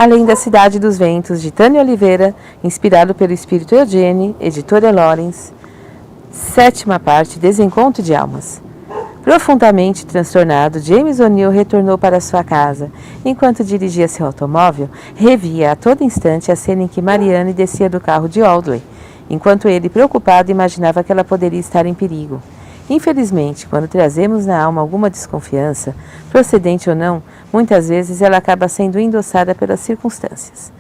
além da Cidade dos Ventos, de Tânia Oliveira, inspirado pelo espírito Eugene, editora Lawrence. 7ª parte, Desencontro de Almas. Profundamente transtornado, James O'Neill retornou para sua casa. Enquanto dirigia seu automóvel, revia a todo instante a cena em que Marianne descia do carro de Audley, enquanto ele, preocupado, imaginava que ela poderia estar em perigo. Infelizmente, quando trazemos na alma alguma desconfiança, procedente ou não, muitas vezes ela acaba sendo endossada pelas circunstâncias.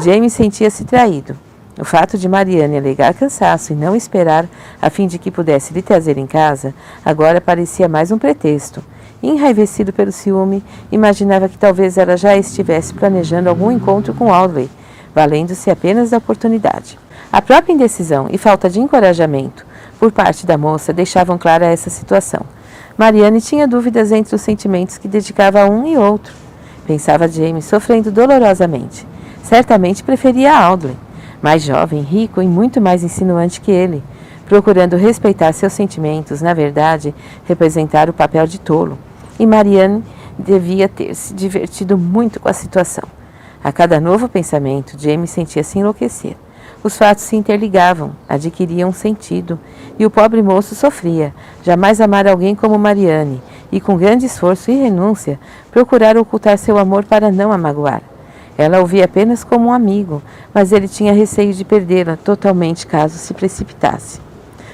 James sentia-se traído. O fato de Marianne alegar cansaço e não esperar a fim de que pudesse lhe trazer em casa, agora parecia mais um pretexto. Enraivecido pelo ciúme, imaginava que talvez ela já estivesse planejando algum encontro com Audley, valendo-se apenas da oportunidade. A própria indecisão e falta de encorajamento por parte da moça deixavam clara essa situação. Marianne tinha dúvidas entre os sentimentos que dedicava a um e outro. Pensava James, sofrendo dolorosamente. Certamente preferia Audley, mais jovem, rico e muito mais insinuante que ele. Procurando respeitar seus sentimentos, na verdade, representar o papel de tolo. E Marianne devia ter se divertido muito com a situação. A cada novo pensamento, James sentia-se enlouquecer. Os fatos se interligavam, adquiriam sentido, e o pobre moço sofria. Jamais amar alguém como Marianne, e com grande esforço e renúncia, procurar ocultar seu amor para não a magoar. Ela o via apenas como um amigo, mas ele tinha receio de perdê-la totalmente caso se precipitasse.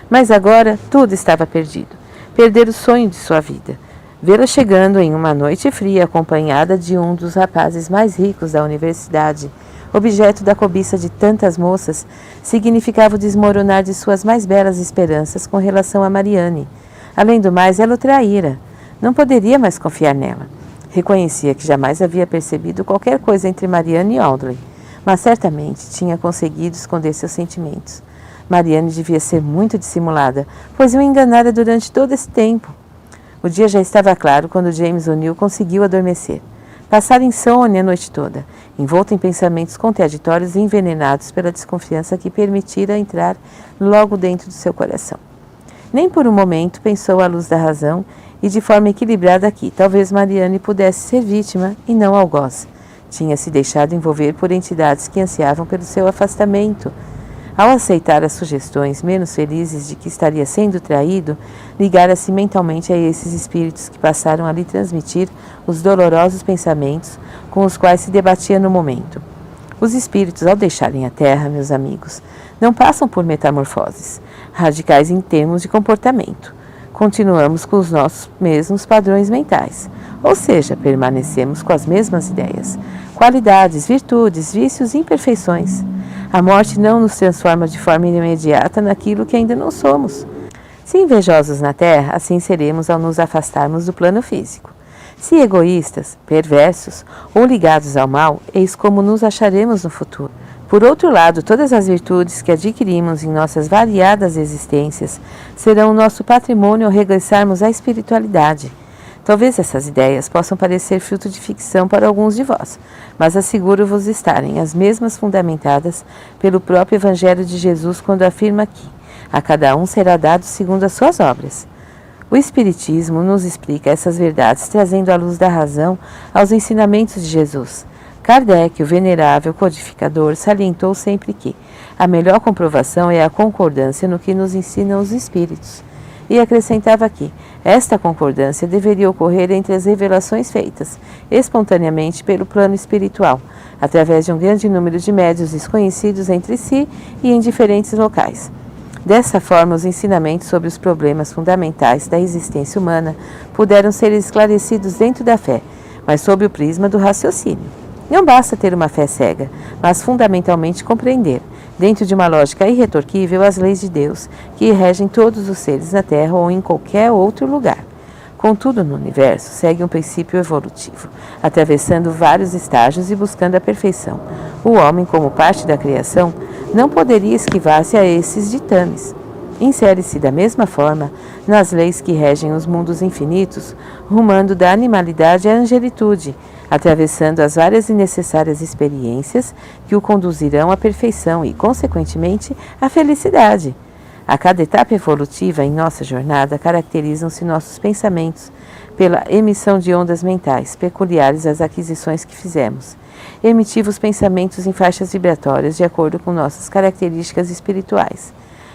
Mas agora tudo estava perdido. Perder o sonho de sua vida. Vê-la chegando em uma noite fria, acompanhada de um dos rapazes mais ricos da universidade, objeto da cobiça de tantas moças, significava o desmoronar de suas mais belas esperanças com relação a Marianne. Além do mais, ela o traíra. Não poderia mais confiar nela. Reconhecia que jamais havia percebido qualquer coisa entre Marianne e Audley, mas certamente tinha conseguido esconder seus sentimentos. Marianne devia ser muito dissimulada, pois o enganara durante todo esse tempo. O dia já estava claro quando James O'Neill conseguiu adormecer. Passara insônia a noite toda, envolto em pensamentos contraditórios e envenenados pela desconfiança que permitira entrar logo dentro do seu coração. Nem por um momento pensou à luz da razão e de forma equilibrada que talvez Marianne pudesse ser vítima e não algoz. Tinha se deixado envolver por entidades que ansiavam pelo seu afastamento. Ao aceitar as sugestões menos felizes de que estaria sendo traído, ligara-se mentalmente a esses espíritos que passaram a lhe transmitir os dolorosos pensamentos com os quais se debatia no momento. Os espíritos, ao deixarem a Terra, meus amigos, não passam por metamorfoses radicais em termos de comportamento. Continuamos com os nossos mesmos padrões mentais, ou seja, permanecemos com as mesmas ideias, qualidades, virtudes, vícios e imperfeições. A morte não nos transforma de forma imediata naquilo que ainda não somos. Se invejosos na terra, assim seremos ao nos afastarmos do plano físico. Se egoístas, perversos ou ligados ao mal, eis como nos acharemos no futuro. Por outro lado, todas as virtudes que adquirimos em nossas variadas existências serão o nosso patrimônio ao regressarmos à espiritualidade. Talvez essas ideias possam parecer fruto de ficção para alguns de vós, mas asseguro-vos estarem as mesmas fundamentadas pelo próprio Evangelho de Jesus quando afirma que a cada um será dado segundo as suas obras. O Espiritismo nos explica essas verdades trazendo à luz da razão aos ensinamentos de Jesus. Kardec, o venerável codificador, salientou sempre que a melhor comprovação é a concordância no que nos ensinam os Espíritos. E acrescentava que esta concordância deveria ocorrer entre as revelações feitas espontaneamente pelo plano espiritual, através de um grande número de médiuns desconhecidos entre si e em diferentes locais. Dessa forma, os ensinamentos sobre os problemas fundamentais da existência humana puderam ser esclarecidos dentro da fé, mas sob o prisma do raciocínio. Não basta ter uma fé cega, mas fundamentalmente compreender, dentro de uma lógica irretorquível, as leis de Deus, que regem todos os seres na Terra ou em qualquer outro lugar. Contudo, no universo, segue um princípio evolutivo, atravessando vários estágios e buscando a perfeição. O homem, como parte da criação, não poderia esquivar-se a esses ditames. Insere-se da mesma forma nas leis que regem os mundos infinitos, rumando da animalidade à angelitude, atravessando as várias e necessárias experiências que o conduzirão à perfeição e, consequentemente, à felicidade. A cada etapa evolutiva em nossa jornada caracterizam-se nossos pensamentos pela emissão de ondas mentais peculiares às aquisições que fizemos. emitivos pensamentos em faixas vibratórias de acordo com nossas características espirituais.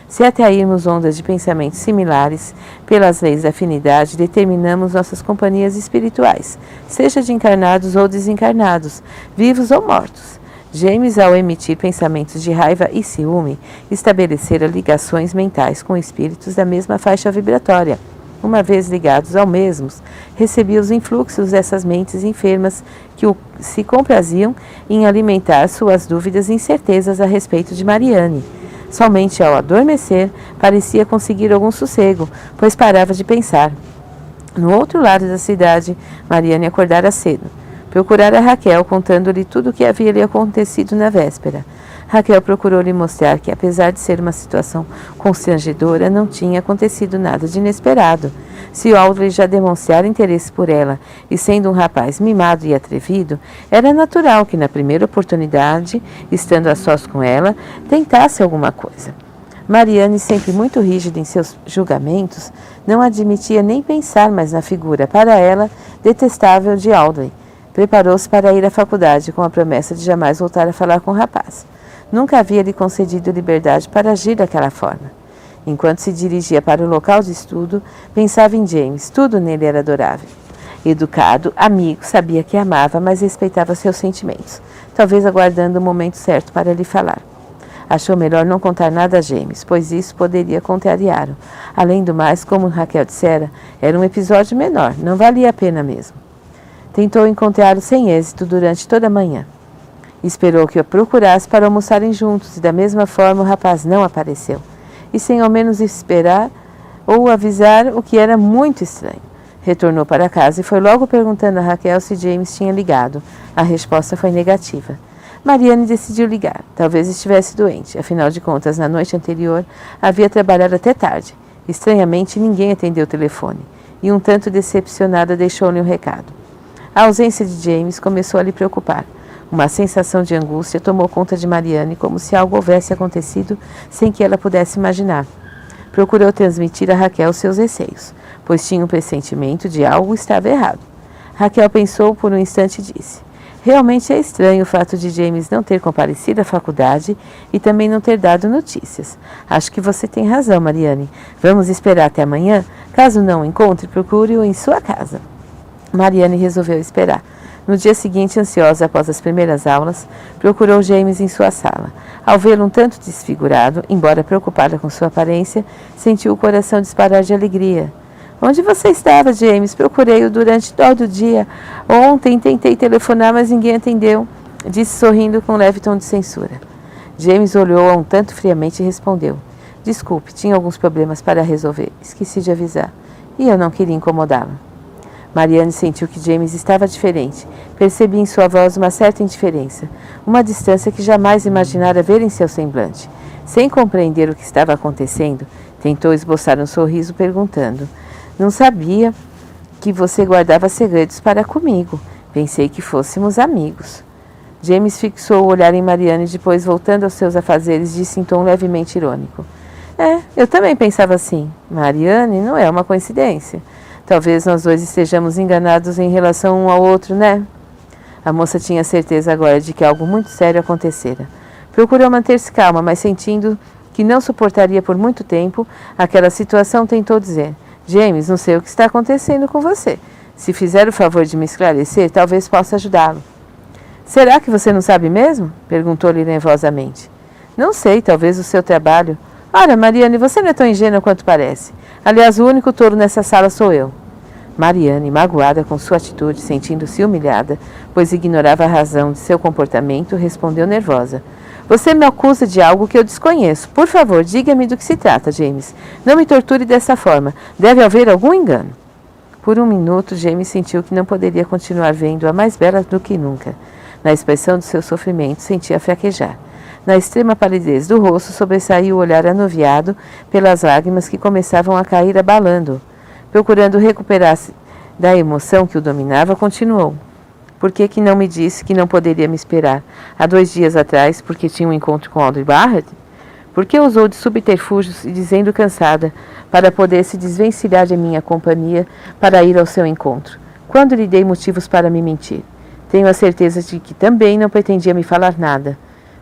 Se atrairmos ondas de pensamentos similares, pelas leis da afinidade, determinamos nossas companhias espirituais, seja de encarnados ou desencarnados, vivos ou mortos. James, ao emitir pensamentos de raiva e ciúme, estabelecera ligações mentais com espíritos da mesma faixa vibratória. Uma vez ligados ao mesmos, recebia os influxos dessas mentes enfermas que se compraziam em alimentar suas dúvidas e incertezas a respeito de Mariane. Somente ao adormecer, parecia conseguir algum sossego, pois parava de pensar. No outro lado da cidade, Mariane acordara cedo. Procurara Raquel, contando-lhe tudo o que havia lhe acontecido na véspera. Raquel procurou lhe mostrar que, apesar de ser uma situação constrangedora, não tinha acontecido nada de inesperado. Se Audrey já demonstrara interesse por ela, e sendo um rapaz mimado e atrevido, era natural que, na primeira oportunidade, estando a sós com ela, tentasse alguma coisa. Mariane, sempre muito rígida em seus julgamentos, não admitia nem pensar mais na figura, para ela, detestável de Audrey. Preparou-se para ir à faculdade, com a promessa de jamais voltar a falar com o rapaz. Nunca havia lhe concedido liberdade para agir daquela forma. Enquanto se dirigia para o local de estudo, pensava em James. Tudo nele era adorável. Educado, amigo, sabia que amava, mas respeitava seus sentimentos, talvez aguardando o momento certo para lhe falar. Achou melhor não contar nada a James, pois isso poderia contrariá-lo. Além do mais, como Raquel dissera, era um episódio menor, não valia a pena mesmo. Tentou encontrá-lo sem êxito durante toda a manhã. Esperou que o procurasse para almoçarem juntos, e da mesma forma o rapaz não apareceu. E sem ao menos esperar ou avisar, o que era muito estranho. Retornou para casa e foi logo perguntando a Raquel se James tinha ligado. A resposta foi negativa. Mariane decidiu ligar. Talvez estivesse doente. Afinal de contas, na noite anterior, havia trabalhado até tarde. Estranhamente, ninguém atendeu o telefone. E um tanto decepcionada deixou-lhe um recado. A ausência de James começou a lhe preocupar. Uma sensação de angústia tomou conta de Mariane, como se algo houvesse acontecido sem que ela pudesse imaginar. Procurou transmitir a Raquel seus receios, pois tinha um pressentimento de algo estava errado. Raquel pensou por um instante e disse: realmente é estranho o fato de James não ter comparecido à faculdade e também não ter dado notícias. Acho que você tem razão, Mariane. Vamos esperar até amanhã? Caso não o encontre, procure-o em sua casa. Mariane resolveu esperar. No dia seguinte, ansiosa após as primeiras aulas, procurou James em sua sala. Ao vê-lo um tanto desfigurado, embora preocupada com sua aparência, sentiu o coração disparar de alegria. Onde você estava, James? Procurei-o durante todo o dia. Ontem tentei telefonar, mas ninguém atendeu, disse sorrindo com um leve tom de censura. James olhou-a um tanto friamente e respondeu: desculpe, tinha alguns problemas para resolver. Esqueci de avisar. E eu não queria incomodá-la. Mariane sentiu que James estava diferente. Percebia em sua voz uma certa indiferença, uma distância que jamais imaginara ver em seu semblante. Sem compreender o que estava acontecendo, tentou esboçar um sorriso, perguntando: não sabia que você guardava segredos para comigo. Pensei que fôssemos amigos. James fixou o olhar em Mariane e depois, voltando aos seus afazeres, disse em tom levemente irônico: eu também pensava assim. Mariane, não é uma coincidência. Talvez nós dois estejamos enganados em relação um ao outro, né? A moça tinha certeza agora de que algo muito sério acontecera. Procurou manter-se calma, mas sentindo que não suportaria por muito tempo aquela situação, tentou dizer: James, não sei o que está acontecendo com você. Se fizer o favor de me esclarecer, talvez possa ajudá-lo. Será que você não sabe mesmo? Perguntou-lhe nervosamente. Não sei, talvez o seu trabalho. Ora, Mariane, você não é tão ingênua quanto parece. Aliás, o único tolo nessa sala sou eu. Mariane, magoada com sua atitude, sentindo-se humilhada, pois ignorava a razão de seu comportamento, respondeu nervosa: você me acusa de algo que eu desconheço. Por favor, diga-me do que se trata, James. Não me torture dessa forma. Deve haver algum engano. Por um minuto, James sentiu que não poderia continuar vendo-a mais bela do que nunca. Na expressão do seu sofrimento, sentia fraquejar. Na extrema palidez do rosto, sobressaiu o olhar anuviado pelas lágrimas que começavam a cair abalando-o. Procurando recuperar-se da emoção que o dominava, continuou: por que não me disse que não poderia me esperar? Há 2 dias atrás, porque tinha um encontro com Audrey Barrett? Por que usou de subterfúgios e dizendo cansada, para poder se desvencilhar de minha companhia para ir ao seu encontro? Quando lhe dei motivos para me mentir? Tenho a certeza de que também não pretendia me falar nada,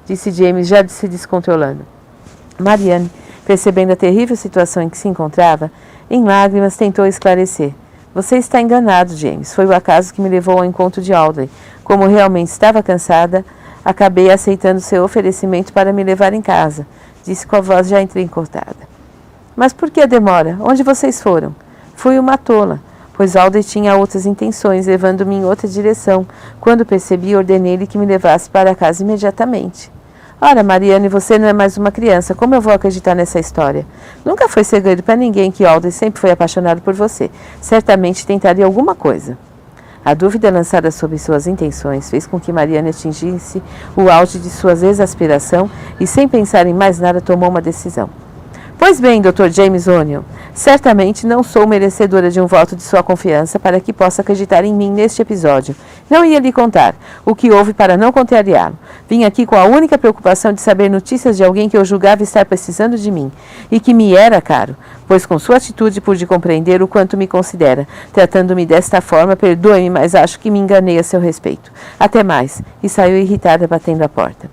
disse James, já se descontrolando. Marianne, percebendo a terrível situação em que se encontrava, em lágrimas tentou esclarecer. Você está enganado, James. Foi o acaso que me levou ao encontro de Audrey. Como realmente estava cansada, acabei aceitando seu oferecimento para me levar em casa, disse com a voz já entrecortada. Mas por que a demora? Onde vocês foram? Fui uma tola, pois Audrey tinha outras intenções, levando-me em outra direção. Quando percebi, ordenei-lhe que me levasse para casa imediatamente. Ora, Marianne, você não é mais uma criança. Como eu vou acreditar nessa história? Nunca foi segredo para ninguém que Audrey sempre foi apaixonado por você. Certamente tentaria alguma coisa. A dúvida lançada sobre suas intenções fez com que Marianne atingisse o auge de sua exasperação e, sem pensar em mais nada, tomou uma decisão. Pois bem, Dr. James O'Neill, certamente não sou merecedora de um voto de sua confiança para que possa acreditar em mim neste episódio. Não ia lhe contar o que houve para não contrariá-lo. Vim aqui com a única preocupação de saber notícias de alguém que eu julgava estar precisando de mim e que me era caro, pois com sua atitude pude compreender o quanto me considera. Tratando-me desta forma, perdoe-me, mas acho que me enganei a seu respeito. Até mais. E saiu irritada batendo a porta.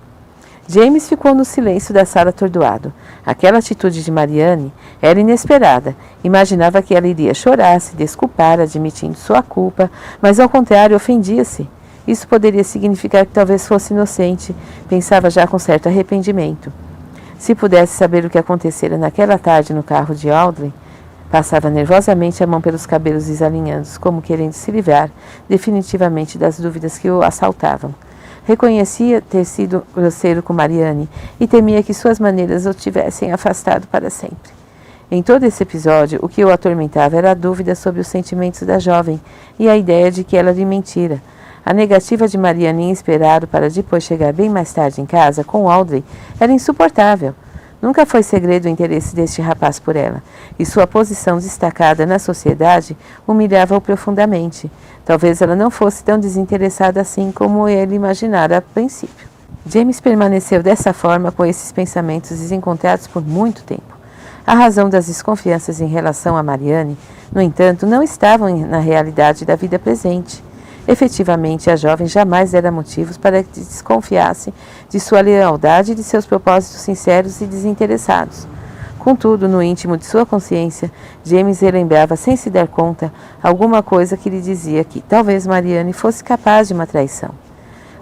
James ficou no silêncio da sala atordoado. Aquela atitude de Marianne era inesperada. Imaginava que ela iria chorar, se desculpar, admitindo sua culpa, mas ao contrário, ofendia-se. Isso poderia significar que talvez fosse inocente, pensava já com certo arrependimento. Se pudesse saber o que acontecera naquela tarde no carro de Audrey, passava nervosamente a mão pelos cabelos desalinhados, como querendo se livrar definitivamente das dúvidas que o assaltavam. Reconhecia ter sido grosseiro com Marianne e temia que suas maneiras o tivessem afastado para sempre. Em todo esse episódio, o que o atormentava era a dúvida sobre os sentimentos da jovem e a ideia de que ela lhe mentira. A negativa de Marianne em esperá-lo para depois chegar bem mais tarde em casa com Audrey era insuportável. Nunca foi segredo o interesse deste rapaz por ela, e sua posição destacada na sociedade humilhava-o profundamente. Talvez ela não fosse tão desinteressada assim como ele imaginara a princípio. James permaneceu dessa forma com esses pensamentos desencontrados por muito tempo. A razão das desconfianças em relação a Marianne, no entanto, não estavam na realidade da vida presente. Efetivamente, a jovem jamais dera motivos para que desconfiasse de sua lealdade e de seus propósitos sinceros e desinteressados. Contudo, no íntimo de sua consciência, James relembrava, sem se dar conta, alguma coisa que lhe dizia que talvez Marianne fosse capaz de uma traição.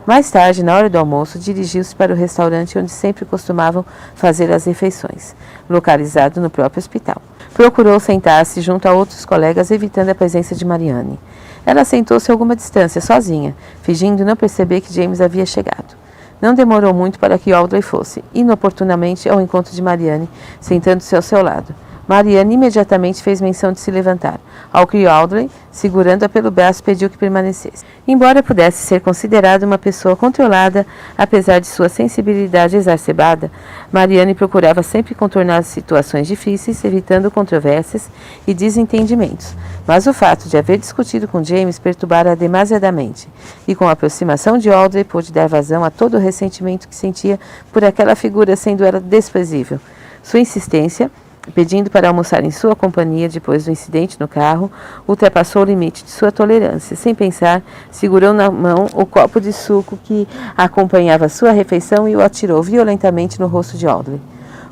Mais tarde, na hora do almoço, dirigiu-se para o restaurante onde sempre costumavam fazer as refeições, localizado no próprio hospital. Procurou sentar-se junto a outros colegas, evitando a presença de Marianne. Ela sentou-se a alguma distância, sozinha, fingindo não perceber que James havia chegado. Não demorou muito para que Audrey fosse, inoportunamente, ao encontro de Marianne, sentando-se ao seu lado. Marianne imediatamente fez menção de se levantar, ao que Audrey, segurando-a pelo braço, pediu que permanecesse. Embora pudesse ser considerada uma pessoa controlada, apesar de sua sensibilidade exacerbada, Marianne procurava sempre contornar situações difíceis, evitando controvérsias e desentendimentos. Mas o fato de haver discutido com James perturbara-a demasiadamente, e com a aproximação de Audrey pôde dar vazão a todo o ressentimento que sentia por aquela figura, sendo ela desprezível. Sua insistência, pedindo para almoçar em sua companhia depois do incidente no carro, ultrapassou o limite de sua tolerância. Sem pensar, segurou na mão o copo de suco que acompanhava sua refeição e o atirou violentamente no rosto de Audrey.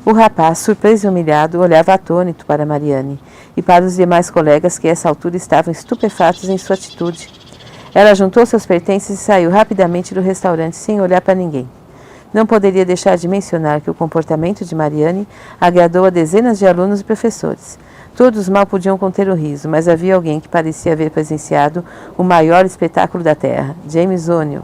O rapaz, surpreso e humilhado, olhava atônito para Marianne e para os demais colegas que a essa altura estavam estupefatos em sua atitude. Ela juntou seus pertences e saiu rapidamente do restaurante sem olhar para ninguém. Não poderia deixar de mencionar que o comportamento de Marianne agradou a dezenas de alunos e professores. Todos mal podiam conter o riso, mas havia alguém que parecia haver presenciado o maior espetáculo da Terra, James O'Neill.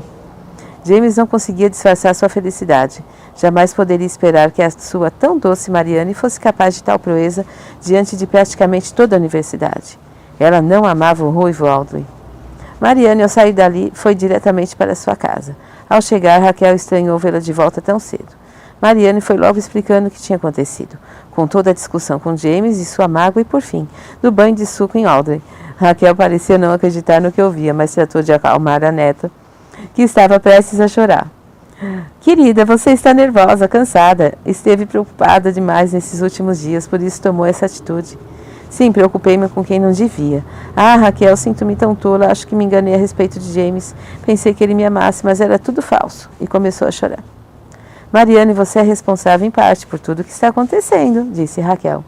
James não conseguia disfarçar sua felicidade. Jamais poderia esperar que a sua tão doce Marianne fosse capaz de tal proeza diante de praticamente toda a universidade. Ela não amava o ruivo Audrey. Marianne, ao sair dali, foi diretamente para sua casa. Ao chegar, Raquel estranhou vê-la de volta tão cedo. Marianne foi logo explicando o que tinha acontecido. Contou da discussão com James e sua mágoa e, por fim, do banho de suco em Audrey. Raquel parecia não acreditar no que ouvia, mas tratou de acalmar a neta, que estava prestes a chorar. Querida, você está nervosa, cansada. Esteve preocupada demais nesses últimos dias, por isso tomou essa atitude. Sim, preocupei-me com quem não devia. Ah, Raquel, sinto-me tão tola, acho que me enganei a respeito de James. Pensei que ele me amasse, mas era tudo falso. E começou a chorar. Mariane, você é responsável em parte por tudo o que está acontecendo, disse Raquel.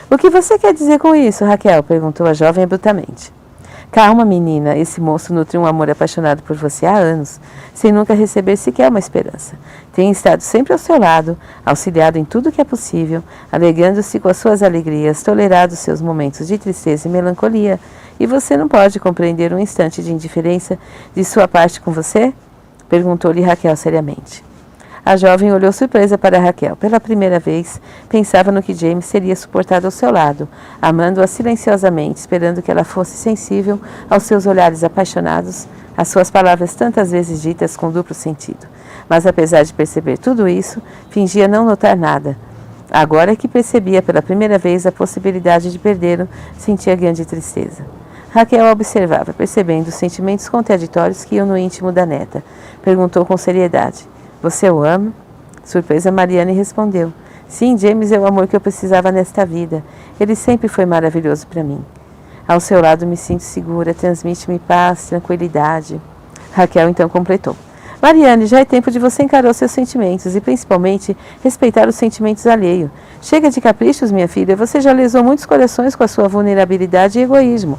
O que você quer dizer com isso, Raquel? Perguntou a jovem abruptamente. Calma, menina, esse moço nutre um amor apaixonado por você há anos, sem nunca receber sequer uma esperança. Tem estado sempre ao seu lado, auxiliado em tudo o que é possível, alegrando-se com as suas alegrias, tolerado os seus momentos de tristeza e melancolia. E você não pode compreender um instante de indiferença de sua parte com você? Perguntou-lhe Raquel seriamente. A jovem olhou surpresa para Raquel. Pela primeira vez, pensava no que James seria suportado ao seu lado, amando-a silenciosamente, esperando que ela fosse sensível aos seus olhares apaixonados, às suas palavras tantas vezes ditas com duplo sentido. Mas apesar de perceber tudo isso, fingia não notar nada. Agora que percebia pela primeira vez a possibilidade de perdê-lo, sentia grande tristeza. Raquel observava, percebendo os sentimentos contraditórios que iam no íntimo da neta. Perguntou com seriedade. Você o ama? Surpresa, Mariane respondeu. Sim, James é o amor que eu precisava nesta vida. Ele sempre foi maravilhoso para mim. Ao seu lado me sinto segura, transmite-me paz, tranquilidade. Raquel então completou. Mariane, já é tempo de você encarar os seus sentimentos e, principalmente, respeitar os sentimentos alheios. Chega de caprichos, minha filha. Você já lesou muitos corações com a sua vulnerabilidade e egoísmo.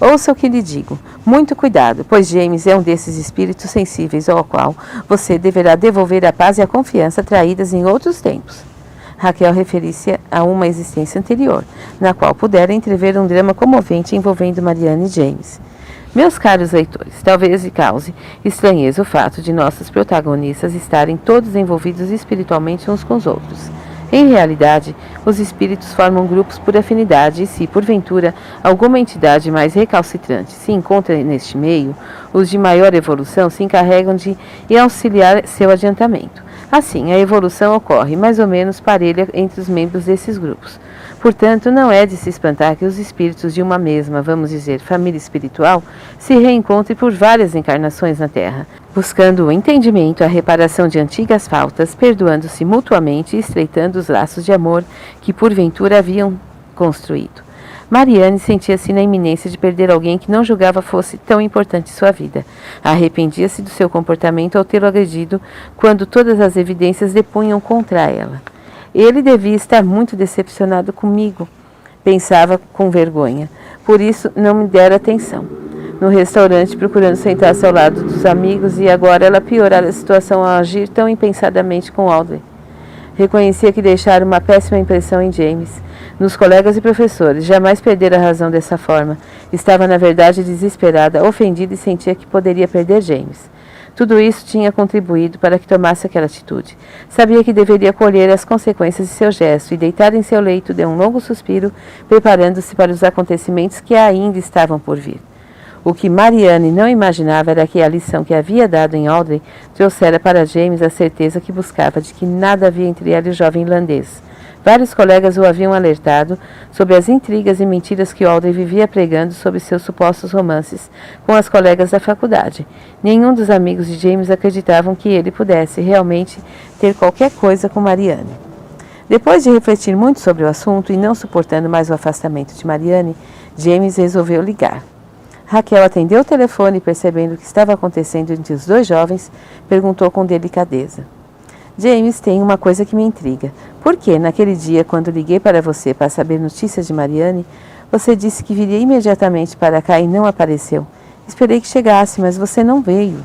Ouça o que lhe digo. Muito cuidado, pois James é um desses espíritos sensíveis ao qual você deverá devolver a paz e a confiança traídas em outros tempos. Raquel referia-se a uma existência anterior, na qual pudera entrever um drama comovente envolvendo Mariane e James. Meus caros leitores, talvez lhe cause estranheza o fato de nossos protagonistas estarem todos envolvidos espiritualmente uns com os outros. Em realidade, os espíritos formam grupos por afinidade e se, porventura, alguma entidade mais recalcitrante se encontra neste meio, os de maior evolução se encarregam de auxiliar seu adiantamento. Assim, a evolução ocorre mais ou menos parelha entre os membros desses grupos. Portanto, não é de se espantar que os espíritos de uma mesma, vamos dizer, família espiritual, se reencontrem por várias encarnações na Terra, buscando o entendimento, a reparação de antigas faltas, perdoando-se mutuamente e estreitando os laços de amor que porventura haviam construído. Mariane sentia-se na iminência de perder alguém que não julgava fosse tão importante em sua vida. Arrependia-se do seu comportamento ao tê-lo agredido quando todas as evidências depunham contra ela. Ele devia estar muito decepcionado comigo, pensava com vergonha. Por isso, não me dera atenção. No restaurante, procurando sentar-se ao lado dos amigos, e agora ela piorara a situação ao agir tão impensadamente com Audrey. Reconhecia que deixara uma péssima impressão em James, nos colegas e professores. Jamais perdera a razão dessa forma. Estava, na verdade, desesperada, ofendida e sentia que poderia perder James. Tudo isso tinha contribuído para que tomasse aquela atitude. Sabia que deveria colher as consequências de seu gesto e, deitada em seu leito, deu um longo suspiro, preparando-se para os acontecimentos que ainda estavam por vir. O que Mariane não imaginava era que a lição que havia dado em Audrey trouxera para James a certeza que buscava de que nada havia entre ela e o jovem irlandês. Vários colegas o haviam alertado sobre as intrigas e mentiras que Audrey vivia pregando sobre seus supostos romances com as colegas da faculdade. Nenhum dos amigos de James acreditavam que ele pudesse realmente ter qualquer coisa com Mariane. Depois de refletir muito sobre o assunto e não suportando mais o afastamento de Mariane, James resolveu ligar. Raquel atendeu o telefone e, percebendo o que estava acontecendo entre os dois jovens, perguntou com delicadeza. James, tem uma coisa que me intriga. Por que, naquele dia, quando liguei para você para saber notícias de Mariane, você disse que viria imediatamente para cá e não apareceu? Esperei que chegasse, mas você não veio.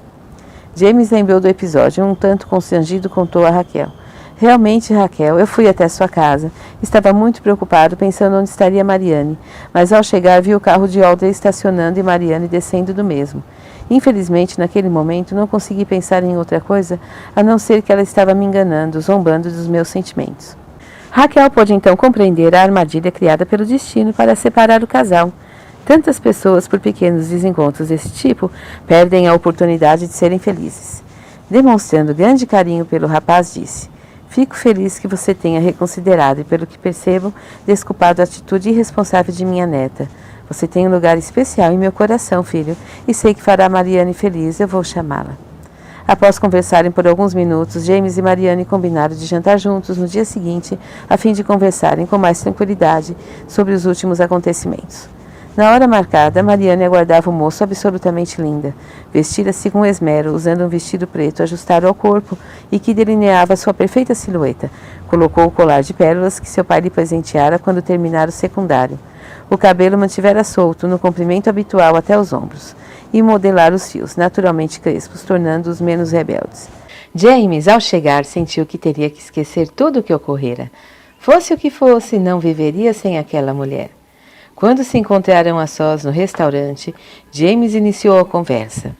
James lembrou do episódio, um tanto constrangido contou a Raquel. Realmente, Raquel, eu fui até sua casa. Estava muito preocupado, pensando onde estaria Mariane, mas ao chegar vi o carro de Audrey estacionando e Mariane descendo do mesmo. Infelizmente, naquele momento, não consegui pensar em outra coisa, a não ser que ela estava me enganando, zombando dos meus sentimentos. Raquel pôde então compreender a armadilha criada pelo destino para separar o casal. Tantas pessoas, por pequenos desencontros desse tipo, perdem a oportunidade de serem felizes. Demonstrando grande carinho pelo rapaz, disse: Fico feliz que você tenha reconsiderado e, pelo que percebo, desculpado a atitude irresponsável de minha neta. Você tem um lugar especial em meu coração, filho, e sei que fará Mariane feliz. Eu vou chamá-la. Após conversarem por alguns minutos, James e Marianne combinaram de jantar juntos no dia seguinte, a fim de conversarem com mais tranquilidade sobre os últimos acontecimentos. Na hora marcada, Marianne aguardava o moço absolutamente linda. Vestira-se com esmero, usando um vestido preto ajustado ao corpo e que delineava sua perfeita silhueta. Colocou o colar de pérolas que seu pai lhe presenteara quando terminara o secundário. O cabelo mantivera solto, no comprimento habitual até os ombros, e modelar os fios, naturalmente crespos, tornando-os menos rebeldes. James, ao chegar, sentiu que teria que esquecer tudo o que ocorrera. Fosse o que fosse, não viveria sem aquela mulher. Quando se encontraram a sós no restaurante, James iniciou a conversa.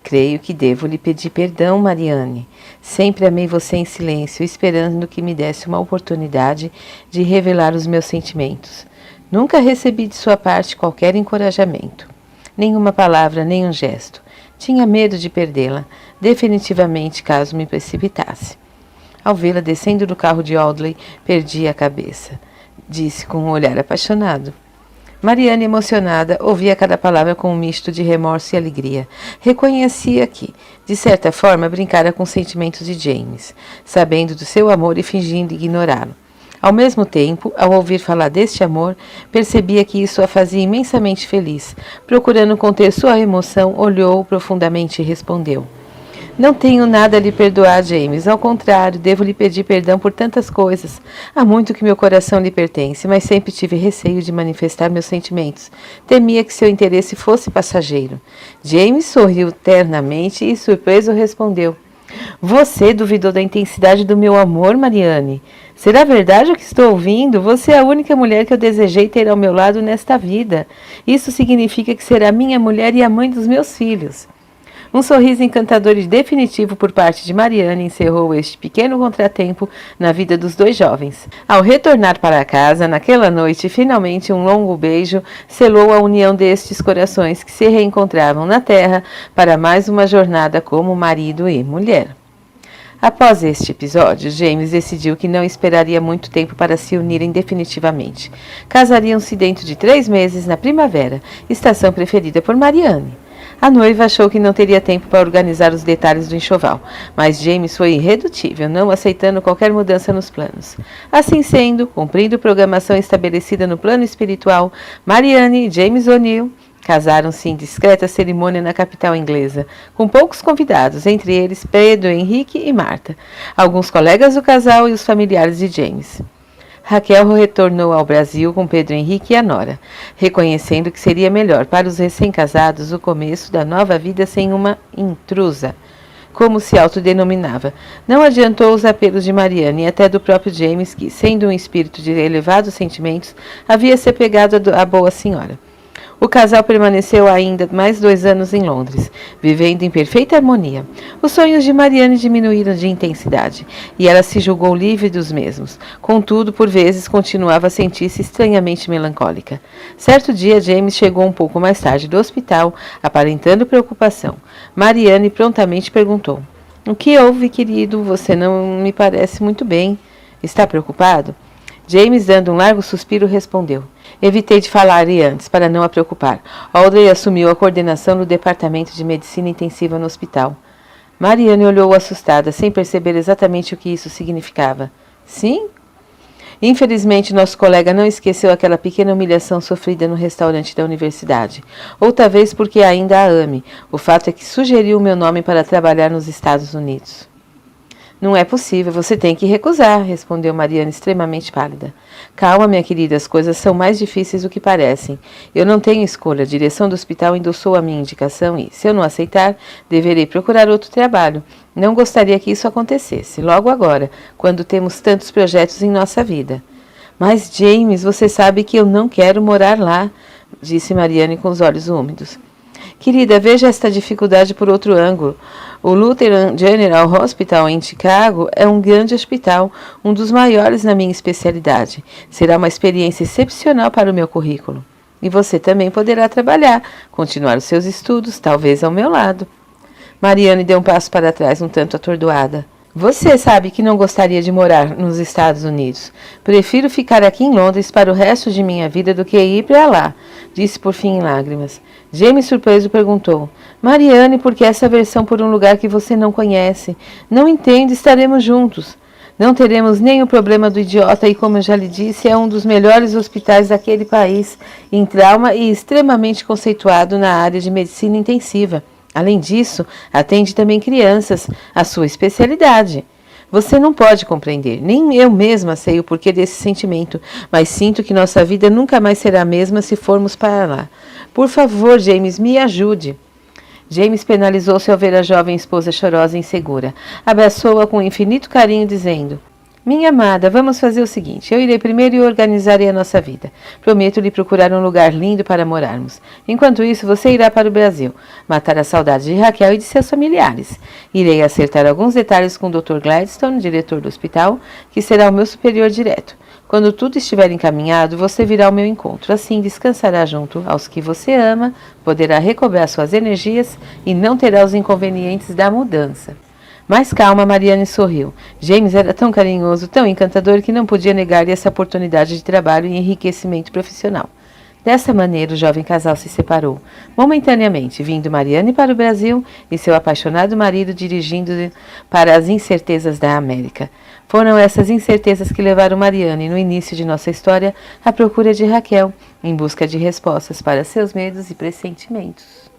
Creio que devo lhe pedir perdão, Marianne. Sempre amei você em silêncio, esperando que me desse uma oportunidade de revelar os meus sentimentos. Nunca recebi de sua parte qualquer encorajamento. Nenhuma palavra, nem um gesto. Tinha medo de perdê-la, definitivamente, caso me precipitasse. Ao vê-la descendo do carro de Audley, perdi a cabeça. Disse com um olhar apaixonado. Marianne, emocionada, ouvia cada palavra com um misto de remorso e alegria. Reconhecia que, de certa forma, brincara com os sentimentos de James, sabendo do seu amor e fingindo ignorá-lo. Ao mesmo tempo, ao ouvir falar deste amor, percebia que isso a fazia imensamente feliz. Procurando conter sua emoção, olhou-o profundamente e respondeu. Não tenho nada a lhe perdoar, James. Ao contrário, devo lhe pedir perdão por tantas coisas. Há muito que meu coração lhe pertence, mas sempre tive receio de manifestar meus sentimentos. Temia que seu interesse fosse passageiro. James sorriu ternamente e, surpreso, respondeu. Você duvidou da intensidade do meu amor, Marianne? Será verdade o que estou ouvindo? Você é a única mulher que eu desejei ter ao meu lado nesta vida. Isso significa que será minha mulher e a mãe dos meus filhos. Um sorriso encantador e definitivo por parte de Marianne encerrou este pequeno contratempo na vida dos dois jovens. Ao retornar para casa, naquela noite, finalmente um longo beijo selou a união destes corações que se reencontravam na terra para mais uma jornada como marido e mulher. Após este episódio, James decidiu que não esperaria muito tempo para se unirem definitivamente. Casariam-se dentro de 3 meses na primavera, estação preferida por Marianne. A noiva achou que não teria tempo para organizar os detalhes do enxoval, mas James foi irredutível, não aceitando qualquer mudança nos planos. Assim sendo, cumprindo a programação estabelecida no plano espiritual, Marianne e James O'Neill casaram-se em discreta cerimônia na capital inglesa, com poucos convidados, entre eles Pedro, Henrique e Marta, alguns colegas do casal e os familiares de James. Raquel retornou ao Brasil com Pedro Henrique e a nora, reconhecendo que seria melhor para os recém-casados o começo da nova vida sem uma intrusa, como se autodenominava. Não adiantou os apelos de Marianne e até do próprio James, que, sendo um espírito de elevados sentimentos, havia se apegado à boa senhora. O casal permaneceu ainda mais 2 anos em Londres, vivendo em perfeita harmonia. Os sonhos de Marianne diminuíram de intensidade, e ela se julgou livre dos mesmos. Contudo, por vezes, continuava a sentir-se estranhamente melancólica. Certo dia, James chegou um pouco mais tarde do hospital, aparentando preocupação. Marianne prontamente perguntou. O que houve, querido? Você não me parece muito bem. Está preocupado? James, dando um largo suspiro, respondeu. Evitei de falar-lhe antes, para não a preocupar. Audrey assumiu a coordenação do departamento de medicina intensiva no hospital. Marianne olhou assustada, sem perceber exatamente o que isso significava. Sim? Infelizmente, nosso colega não esqueceu aquela pequena humilhação sofrida no restaurante da universidade. Ou talvez porque ainda a ame. O fato é que sugeriu o meu nome para trabalhar nos Estados Unidos. Não é possível, você tem que recusar, respondeu Marianne extremamente pálida. Calma, minha querida, as coisas são mais difíceis do que parecem. Eu não tenho escolha, a direção do hospital endossou a minha indicação e, se eu não aceitar, deverei procurar outro trabalho. Não gostaria que isso acontecesse, logo agora, quando temos tantos projetos em nossa vida. Mas, James, você sabe que eu não quero morar lá, disse Marianne com os olhos úmidos. Querida, veja esta dificuldade por outro ângulo. O Lutheran General Hospital em Chicago é um grande hospital, um dos maiores na minha especialidade. Será uma experiência excepcional para o meu currículo. E você também poderá trabalhar, continuar os seus estudos, talvez ao meu lado. Marianne deu um passo para trás, um tanto atordoada. Você sabe que não gostaria de morar nos Estados Unidos. Prefiro ficar aqui em Londres para o resto de minha vida do que ir para lá, disse por fim em lágrimas. James, surpreso, perguntou: Mariane, por que essa aversão por um lugar que você não conhece? Não entendo, estaremos juntos. Não teremos nem o problema do idiota e, como eu já lhe disse, é um dos melhores hospitais daquele país em trauma e extremamente conceituado na área de medicina intensiva. Além disso, atende também crianças, a sua especialidade. Você não pode compreender, nem eu mesma sei o porquê desse sentimento, mas sinto que nossa vida nunca mais será a mesma se formos para lá. Por favor, James, me ajude. James penalizou-se ao ver a jovem esposa chorosa e insegura. Abraçou-a com infinito carinho, dizendo: Minha amada, vamos fazer o seguinte. Eu irei primeiro e organizarei a nossa vida. Prometo lhe procurar um lugar lindo para morarmos. Enquanto isso, você irá para o Brasil, matar a saudade de Raquel e de seus familiares. Irei acertar alguns detalhes com o Dr. Gladstone, diretor do hospital, que será o meu superior direto. Quando tudo estiver encaminhado, você virá ao meu encontro. Assim, descansará junto aos que você ama, poderá recobrar suas energias e não terá os inconvenientes da mudança. Mais calma, Mariane sorriu. James era tão carinhoso, tão encantador, que não podia negar-lhe essa oportunidade de trabalho e enriquecimento profissional. Dessa maneira, o jovem casal se separou, momentaneamente, vindo Mariane para o Brasil e seu apaixonado marido dirigindo para as incertezas da América. Foram essas incertezas que levaram Mariane, no início de nossa história, à procura de Raquel, em busca de respostas para seus medos e pressentimentos.